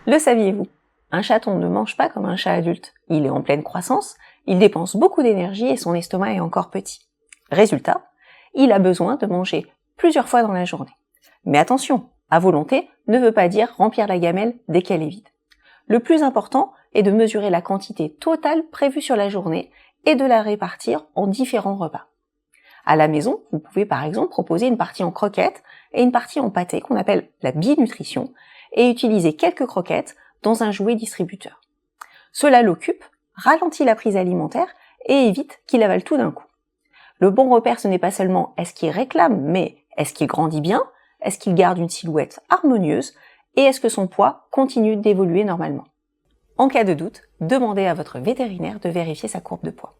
Le saviez-vous? Un chaton ne mange pas comme un chat adulte. Il est en pleine croissance, il dépense beaucoup d'énergie et son estomac est encore petit. Résultat, il a besoin de manger plusieurs fois dans la journée. Mais attention, à volonté ne veut pas dire remplir la gamelle dès qu'elle est vide. Le plus important est de mesurer la quantité totale prévue sur la journée et de la répartir en différents repas. À la maison, vous pouvez par exemple proposer une partie en croquettes et une partie en pâté qu'on appelle la binutrition et utiliser quelques croquettes dans un jouet distributeur. Cela l'occupe, ralentit la prise alimentaire et évite qu'il avale tout d'un coup. Le bon repère, ce n'est pas seulement est-ce qu'il réclame, mais est-ce qu'il grandit bien, est-ce qu'il garde une silhouette harmonieuse et est-ce que son poids continue d'évoluer normalement. En cas de doute, demandez à votre vétérinaire de vérifier sa courbe de poids.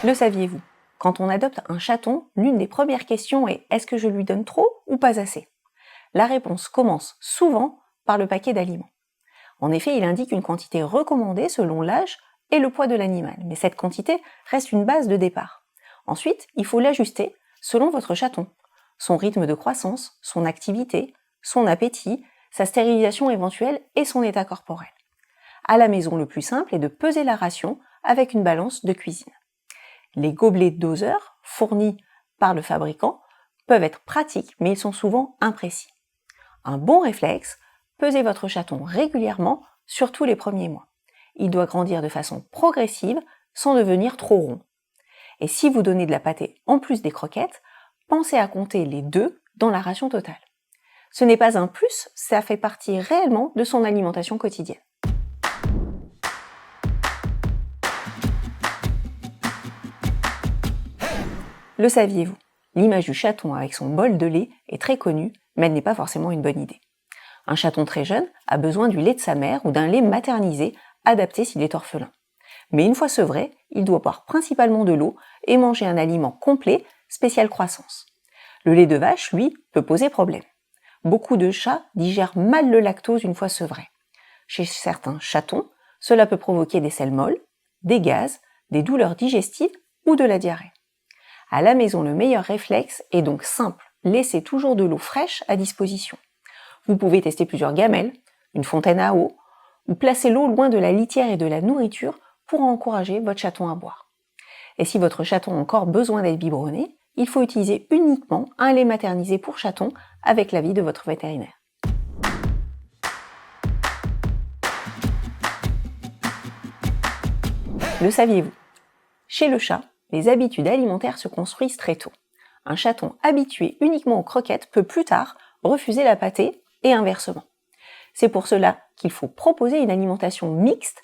Le saviez-vous? Quand on adopte un chaton, l'une des premières questions est est-ce que je lui donne trop ou pas assez? La réponse commence souvent par le paquet d'aliments. En effet, il indique une quantité recommandée selon l'âge et le poids de l'animal, mais cette quantité reste une base de départ. Ensuite, il faut l'ajuster selon votre chaton, son rythme de croissance, son activité, son appétit, sa stérilisation éventuelle et son état corporel. À la maison, le plus simple est de peser la ration avec une balance de cuisine. Les gobelets doseurs, fournis par le fabricant, peuvent être pratiques, mais ils sont souvent imprécis. Un bon réflexe, pesez votre chaton régulièrement, surtout les premiers mois. Il doit grandir de façon progressive, sans devenir trop rond. Et si vous donnez de la pâtée en plus des croquettes, pensez à compter les 2 dans la ration totale. Ce n'est pas un plus, ça fait partie réellement de son alimentation quotidienne. Le saviez-vous? L'image du chaton avec son bol de lait est très connue, mais elle n'est pas forcément une bonne idée. Un chaton très jeune a besoin du lait de sa mère ou d'un lait maternisé, adapté s'il est orphelin. Mais une fois sevré, il doit boire principalement de l'eau et manger un aliment complet, spécial croissance. Le lait de vache, lui, peut poser problème. Beaucoup de chats digèrent mal le lactose une fois sevré. Chez certains chatons, cela peut provoquer des selles molles, des gaz, des douleurs digestives ou de la diarrhée. À la maison, le meilleur réflexe est donc simple, laissez toujours de l'eau fraîche à disposition. Vous pouvez tester plusieurs gamelles, une fontaine à eau, ou placer l'eau loin de la litière et de la nourriture pour encourager votre chaton à boire. Et si votre chaton a encore besoin d'être biberonné, il faut utiliser uniquement un lait maternisé pour chaton avec l'avis de votre vétérinaire. Le saviez-vous? Chez le chat, les habitudes alimentaires se construisent très tôt. Un chaton habitué uniquement aux croquettes peut plus tard refuser la pâtée et inversement. C'est pour cela qu'il faut proposer une alimentation mixte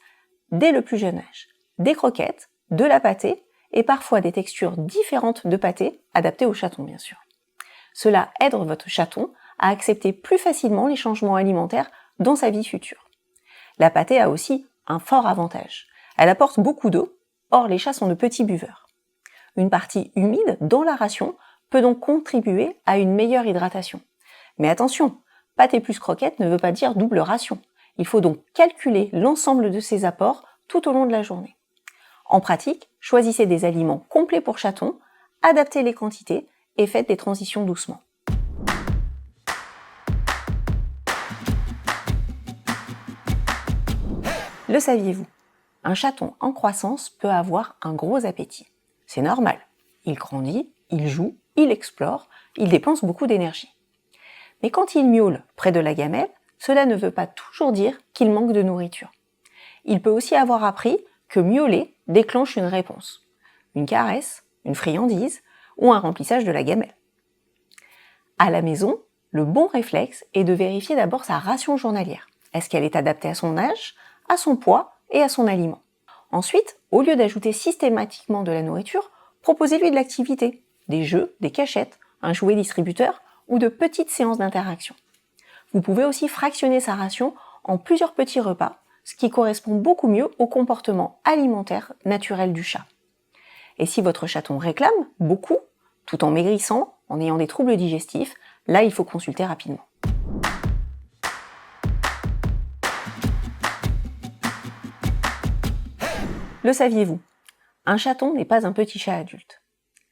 dès le plus jeune âge. Des croquettes, de la pâtée et parfois des textures différentes de pâtée, adaptées au chaton bien sûr. Cela aide votre chaton à accepter plus facilement les changements alimentaires dans sa vie future. La pâtée a aussi un fort avantage. Elle apporte beaucoup d'eau, or les chats sont de petits buveurs. Une partie humide dans la ration peut donc contribuer à une meilleure hydratation. Mais attention, pâtée plus croquette ne veut pas dire double ration. Il faut donc calculer l'ensemble de ces apports tout au long de la journée. En pratique, choisissez des aliments complets pour chaton, adaptez les quantités et faites des transitions doucement. Le saviez-vous? Un chaton en croissance peut avoir un gros appétit. C'est normal. Il grandit, il joue, il explore, il dépense beaucoup d'énergie. Mais quand il miaule près de la gamelle, cela ne veut pas toujours dire qu'il manque de nourriture. Il peut aussi avoir appris que miauler déclenche une réponse. Une caresse, une friandise ou un remplissage de la gamelle. À la maison, le bon réflexe est de vérifier d'abord sa ration journalière. Est-ce qu'elle est adaptée à son âge, à son poids et à son aliment? Ensuite, au lieu d'ajouter systématiquement de la nourriture, proposez-lui de l'activité, des jeux, des cachettes, un jouet distributeur ou de petites séances d'interaction. Vous pouvez aussi fractionner sa ration en plusieurs petits repas, ce qui correspond beaucoup mieux au comportement alimentaire naturel du chat. Et si votre chaton réclame beaucoup, tout en maigrissant, en ayant des troubles digestifs, là il faut consulter rapidement. Le saviez-vous? Un chaton n'est pas un petit chat adulte.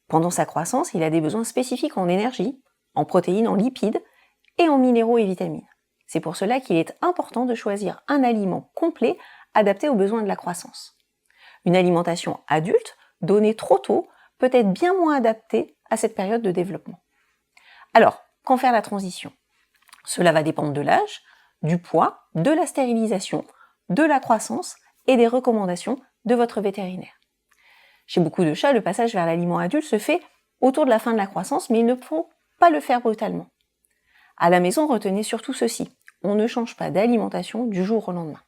Pendant sa croissance, il a des besoins spécifiques en énergie, en protéines, en lipides et en minéraux et vitamines. C'est pour cela qu'il est important de choisir un aliment complet adapté aux besoins de la croissance. Une alimentation adulte, donnée trop tôt, peut être bien moins adaptée à cette période de développement. Alors, quand faire la transition? Cela va dépendre de l'âge, du poids, de la stérilisation, de la croissance et des recommandations de votre vétérinaire. Chez beaucoup de chats, le passage vers l'aliment adulte se fait autour de la fin de la croissance, mais il ne faut pas le faire brutalement. À la maison, retenez surtout ceci: on ne change pas d'alimentation du jour au lendemain.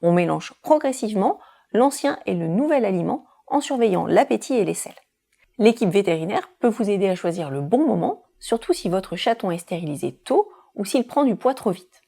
On mélange progressivement l'ancien et le nouvel aliment en surveillant l'appétit et les selles. L'équipe vétérinaire peut vous aider à choisir le bon moment, surtout si votre chaton est stérilisé tôt ou s'il prend du poids trop vite.